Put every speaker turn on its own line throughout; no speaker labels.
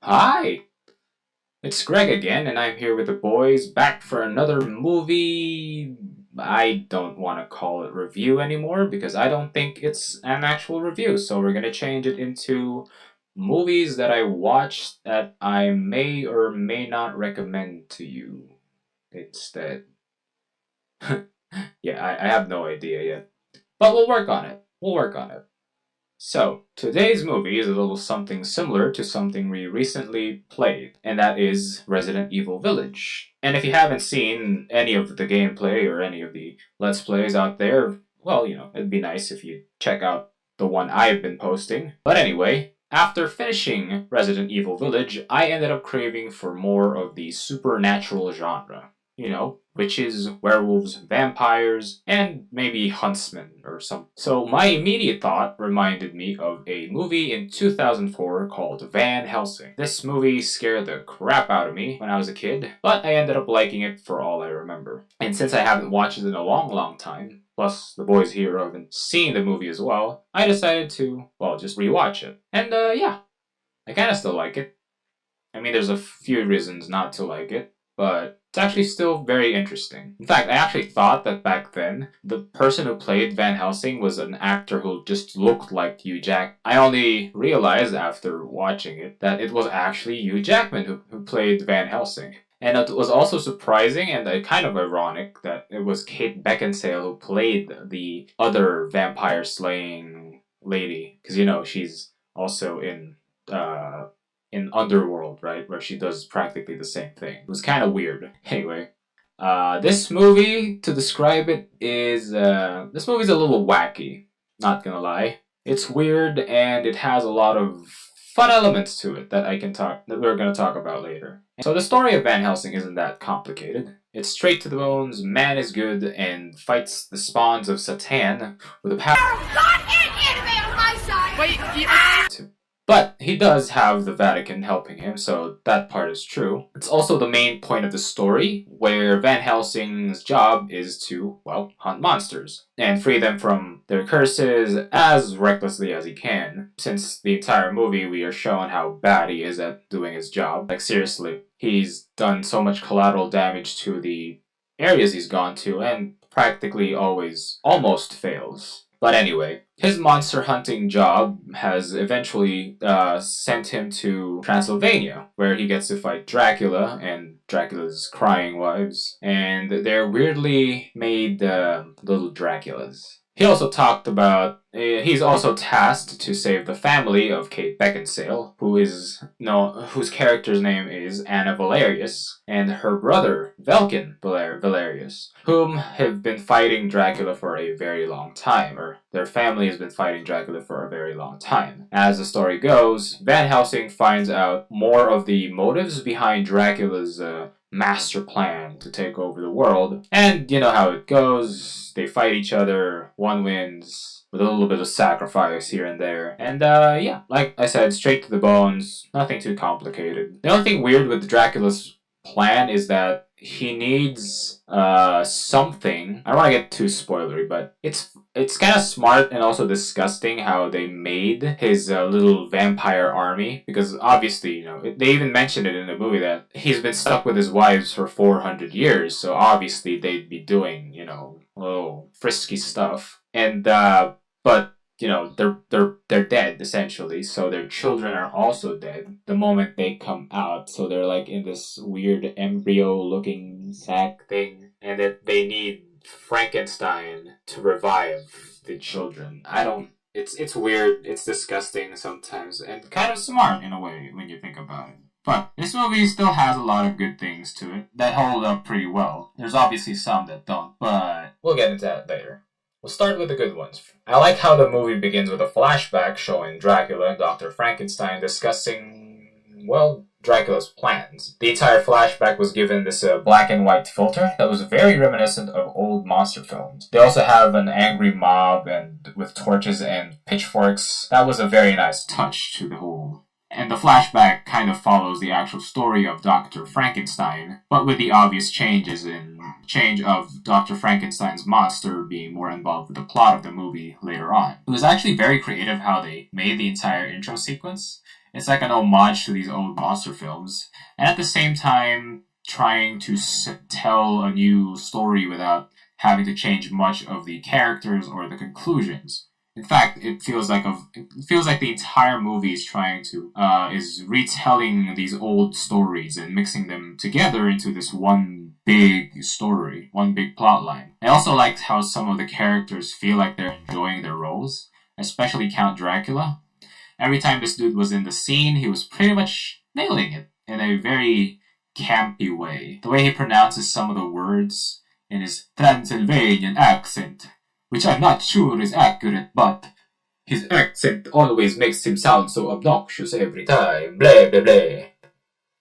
Hi, it's Greg again, and I'm here with the boys back for another movie. I don't want to call it review anymore because I don't think it's an actual review, so we're gonna change it into movies that I watched that I may or may not recommend to you instead. Yeah, I have no idea yet, but we'll work on it. We'll work on it. So, today's movie is a little something similar to something we recently played, and that is Resident Evil Village. And if you haven't seen any of the gameplay or any of the Let's Plays out there, well, it'd be nice if you check out the one I've been posting. But anyway, after finishing Resident Evil Village, I ended up craving for more of the supernatural genre. Witches, werewolves, vampires, and maybe huntsmen or something. So my immediate thought reminded me of a movie in 2004 called Van Helsing. This movie scared the crap out of me when I was a kid, but I ended up liking it for all I remember. And since I haven't watched it in a long time, plus the boys here haven't seen the movie as well, I decided to, just rewatch it. And yeah, I kinda still like it. I mean, there's a few reasons not to like it, but it's actually still very interesting. In fact, I actually thought that back then, the person who played Van Helsing was an actor who just looked like Hugh Jack. I only realized after watching it that it was actually Hugh Jackman who played Van Helsing. And it was also surprising and kind of ironic that it was Kate Beckinsale who played the other vampire slaying lady. Because, she's also in Underworld, right? Where she does practically the same thing. It was kind of weird. Anyway, this movie, to describe it, this movie's a little wacky. Not gonna lie. It's weird and it has a lot of fun elements to it that we're gonna talk about later. So the story of Van Helsing isn't that complicated. It's straight to the bones, man is good, and fights the spawns of Satan with a power. God and anime on my side! Wait, but he does have the Vatican helping him, so that part is true. It's also the main point of the story, where Van Helsing's job is to, hunt monsters and free them from their curses as recklessly as he can. Since the entire movie, we are shown how bad he is at doing his job. Like, seriously, he's done so much collateral damage to the areas he's gone to, and practically always almost fails. But anyway, his monster hunting job has eventually sent him to Transylvania, where he gets to fight Dracula and Dracula's crying wives, and they're weirdly made little Draculas. He also talked about he's also tasked to save the family of Kate Beckinsale, whose character's name is Anna Valerius, and her brother Velkin Valerius, whom have been fighting Dracula for a very long time, or their family has been fighting Dracula for a very long time. As the story goes, Van Helsing finds out more of the motives behind Dracula's master plan to take over the world. And you know how it goes. They fight each other, one wins, with a little bit of sacrifice here and there. And yeah, like I said, straight to the bones, nothing too complicated. The only thing weird with Dracula's plan is that he needs something. I don't want to get too spoilery, but it's kind of smart and also disgusting how they made his little vampire army, because obviously, they even mentioned it in the movie that he's been stuck with his wives for 400 years, so obviously they'd be doing, little frisky stuff. And but they're dead essentially, so their children are also dead the moment they come out. So they're like in this weird embryo-looking sack thing, and that they need Frankenstein to revive the children. It's weird, it's disgusting sometimes, and kind of smart in a way when you think about it. But this movie still has a lot of good things to it that hold up pretty well. There's obviously some that don't, but we'll get into that later. We'll start with the good ones. I like how the movie begins with a flashback showing Dracula and Dr. Frankenstein discussing, Dracula's plans. The entire flashback was given this black and white filter that was very reminiscent of old monster films. They also have an angry mob and with torches and pitchforks. That was a very nice touch to the whole. And the flashback kind of follows the actual story of Dr. Frankenstein, but with the obvious change of Dr. Frankenstein's monster being more involved with the plot of the movie later on. It was actually very creative how they made the entire intro sequence. It's like an homage to these old monster films, and at the same time trying to tell a new story without having to change much of the characters or the conclusions. In fact, it feels like the entire movie is trying to is retelling these old stories and mixing them together into this one big story, one big plot line. I also liked how some of the characters feel like they're enjoying their roles, especially Count Dracula. Every time this dude was in the scene, he was pretty much nailing it in a very campy way. The way he pronounces some of the words in his Transylvanian accent, which I'm not sure is accurate, but his accent always makes him sound so obnoxious every time. Blah, blah, blah.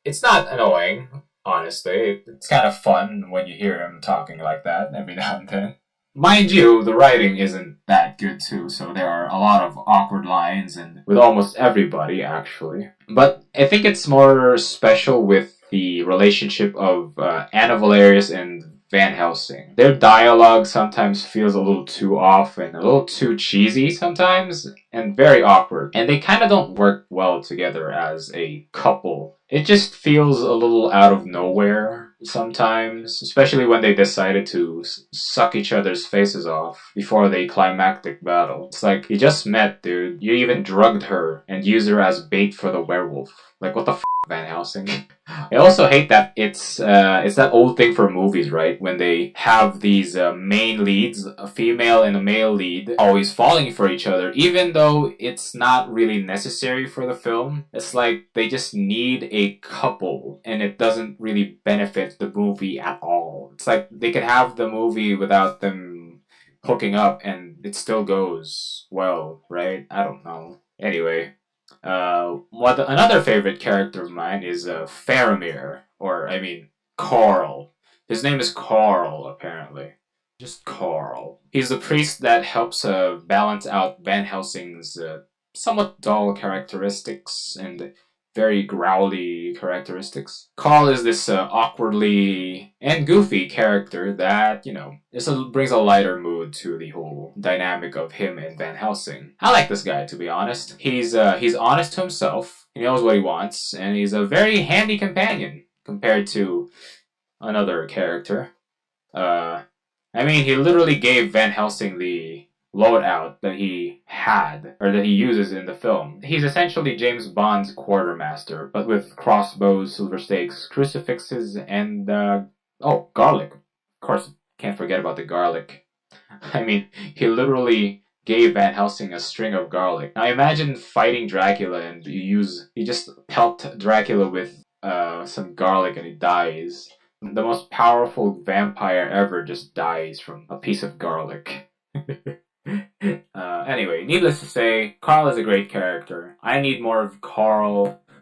It's not annoying, honestly. It's kind of fun when you hear him talking like that every now and then. Mind you, the writing isn't that good too, so there are a lot of awkward lines and with almost everybody, actually. But I think it's more special with the relationship of Anna Valerius and Van Helsing. Their dialogue sometimes feels a little too off and a little too cheesy sometimes, and very awkward. And they kind of don't work well together as a couple. It just feels a little out of nowhere sometimes, especially when they decided to suck each other's faces off before the climactic battle. It's like, you just met, dude. You even drugged her and used her as bait for the werewolf. Like, what the f***, Van Helsing? I also hate that it's that old thing for movies, right? When they have these main leads, a female and a male lead, always falling for each other, even though it's not really necessary for the film. It's like they just need a couple, and it doesn't really benefit the movie at all. It's like they could have the movie without them hooking up, and it still goes well, right? I don't know. Anyway. Another favorite character of mine is Faramir, or I mean Carl. His name is Carl, apparently. Just Carl. He's the priest that helps balance out Van Helsing's somewhat dull characteristics and very growly characteristics. Carl is this awkwardly and goofy character that, brings a lighter mood to the whole dynamic of him and Van Helsing. I like this guy, to be honest. He's honest to himself, he knows what he wants, and he's a very handy companion compared to another character. He literally gave Van Helsing the loadout that he had, or that he uses in the film. He's essentially James Bond's quartermaster, but with crossbows, silver stakes, crucifixes, and, garlic. Of course, can't forget about the garlic. He literally gave Van Helsing a string of garlic. Now imagine fighting Dracula and you just pelt Dracula with some garlic and he dies. The most powerful vampire ever just dies from a piece of garlic. Anyway, needless to say, Carl is a great character. I need more of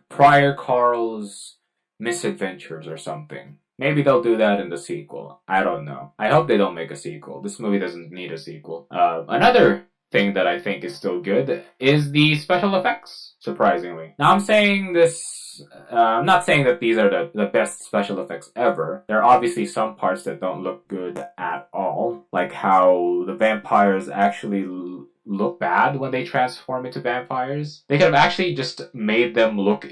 prior Carl's misadventures or something. Maybe they'll do that in the sequel. I don't know. I hope they don't make a sequel. This movie doesn't need a sequel. Another thing that I think is still good is the special effects, surprisingly. Now I'm saying this, I'm not saying that these are the best special effects ever. There are obviously some parts that don't look good at all, like how the vampires actually look bad when they transform into vampires. They could have actually just made them look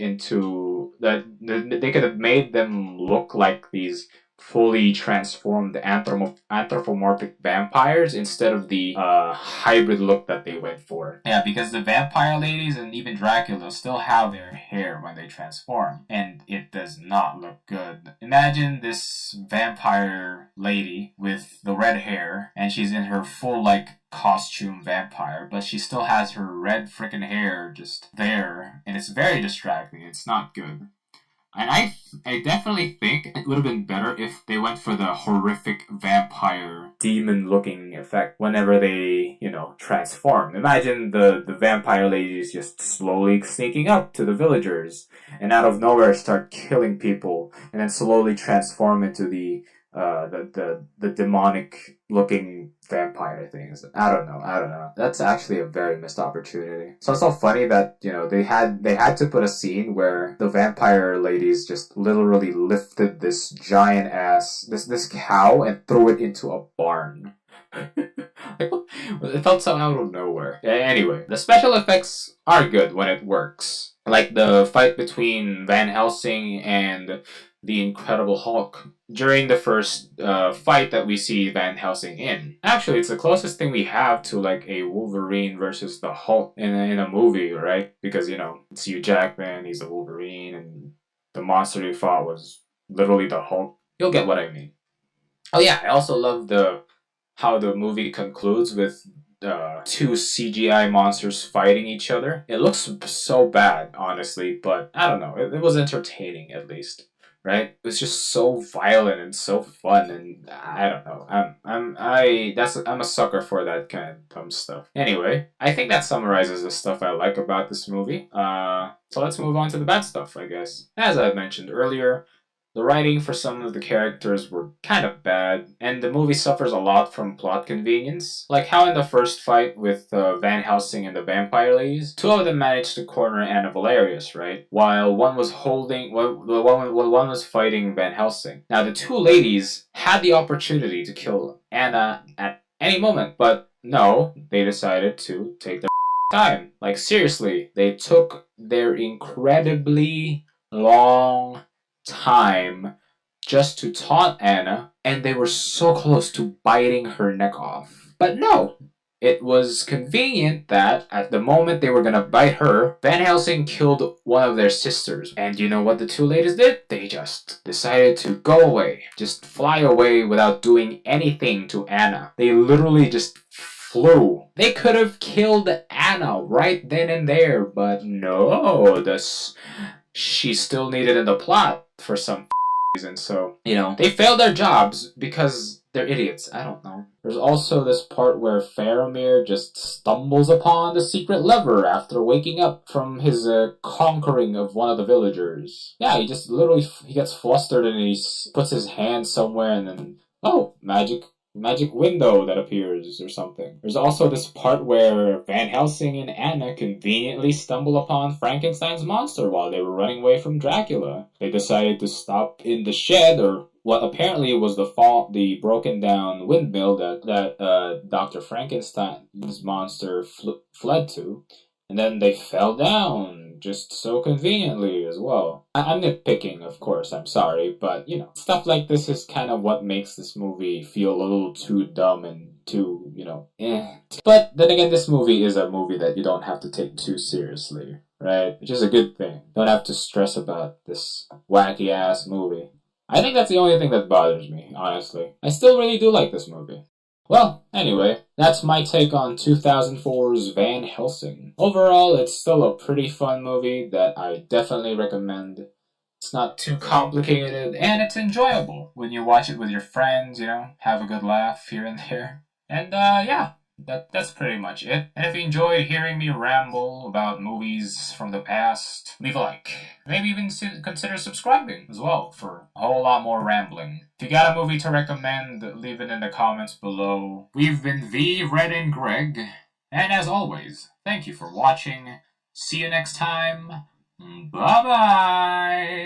they could have made them look like these fully transformed anthropomorphic vampires instead of the hybrid look that they went for. Yeah, because the vampire ladies and even Dracula still have their hair when they transform, and it does not look good. Imagine this vampire lady with the red hair, and she's in her full, costume vampire, but she still has her red frickin' hair just there, and it's very distracting. It's not good. And I definitely think it would have been better if they went for the horrific vampire demon-looking effect whenever they, transform. Imagine the vampire ladies just slowly sneaking up to the villagers and out of nowhere start killing people and then slowly transform into the demonic-looking vampire things. I don't know. That's actually a very missed opportunity. So it's so funny that, they had to put a scene where the vampire ladies just literally lifted this giant this cow and threw it into a barn. It felt so out of nowhere. Anyway, the special effects are good when it works. Like the fight between Van Helsing and the Incredible Hulk during the first fight that we see Van Helsing in. Actually, it's the closest thing we have to like a Wolverine versus the Hulk in a movie, right? Because you know it's Hugh Jackman, he's the Wolverine, and the monster he fought was literally the Hulk. You'll get what I mean. Oh yeah, I also love the how the movie concludes with two CGI monsters fighting each other. It looks so bad, honestly, but I don't know. It was entertaining at least, right? It was just so violent and so fun, and I don't know. I'm a sucker for that kind of dumb stuff. Anyway, I think that summarizes the stuff I like about this movie. So let's move on to the bad stuff, I guess. As I mentioned earlier, the writing for some of the characters were kind of bad, and the movie suffers a lot from plot convenience. Like how in the first fight with Van Helsing and the vampire ladies, two of them managed to corner Anna Valerius, right? While one was one was fighting Van Helsing. Now the two ladies had the opportunity to kill Anna at any moment, but no, they decided to take their time. Like seriously, they took their incredibly long time just to taunt Anna, and they were so close to biting her neck off. But no, it was convenient that at the moment they were gonna bite her, Van Helsing killed one of their sisters. And you know what the two ladies did? They just decided to go away, just fly away without doing anything to Anna. They literally just flew. They could have killed Anna right then and there, but no, she's still needed in the plot for some reason. So, you know, they failed their jobs because they're idiots. I don't know. There's also this part where Faramir just stumbles upon the secret lever after waking up from his conquering of one of the villagers. Yeah, he just literally he gets flustered and he puts his hand somewhere and then, oh, magic window that appears or something. There's also this part where Van Helsing and Anna conveniently stumble upon Frankenstein's monster while they were running away from Dracula. They decided to stop in the shed, or what apparently was the broken down windmill that Dr. Frankenstein's monster fled to. And then they fell down, just so conveniently as well. I'm nitpicking, of course, I'm sorry, but, you know, stuff like this is kind of what makes this movie feel a little too dumb and too, you know, eh. But then again, this movie is a movie that you don't have to take too seriously, right? Which is a good thing. Don't have to stress about this wacky-ass movie. I think that's the only thing that bothers me, honestly. I still really do like this movie. Well, anyway, that's my take on 2004's Van Helsing. Overall, it's still a pretty fun movie that I definitely recommend. It's not too complicated, and it's enjoyable when you watch it with your friends, you know, have a good laugh here and there. And, yeah, that's pretty much it. And if you enjoyed hearing me ramble about movies from the past, leave a like. Maybe even consider subscribing as well for a whole lot more rambling. If you got a movie to recommend, leave it in the comments below. We've been V, Red, and Greg. And as always, thank you for watching. See you next time. Bye-bye!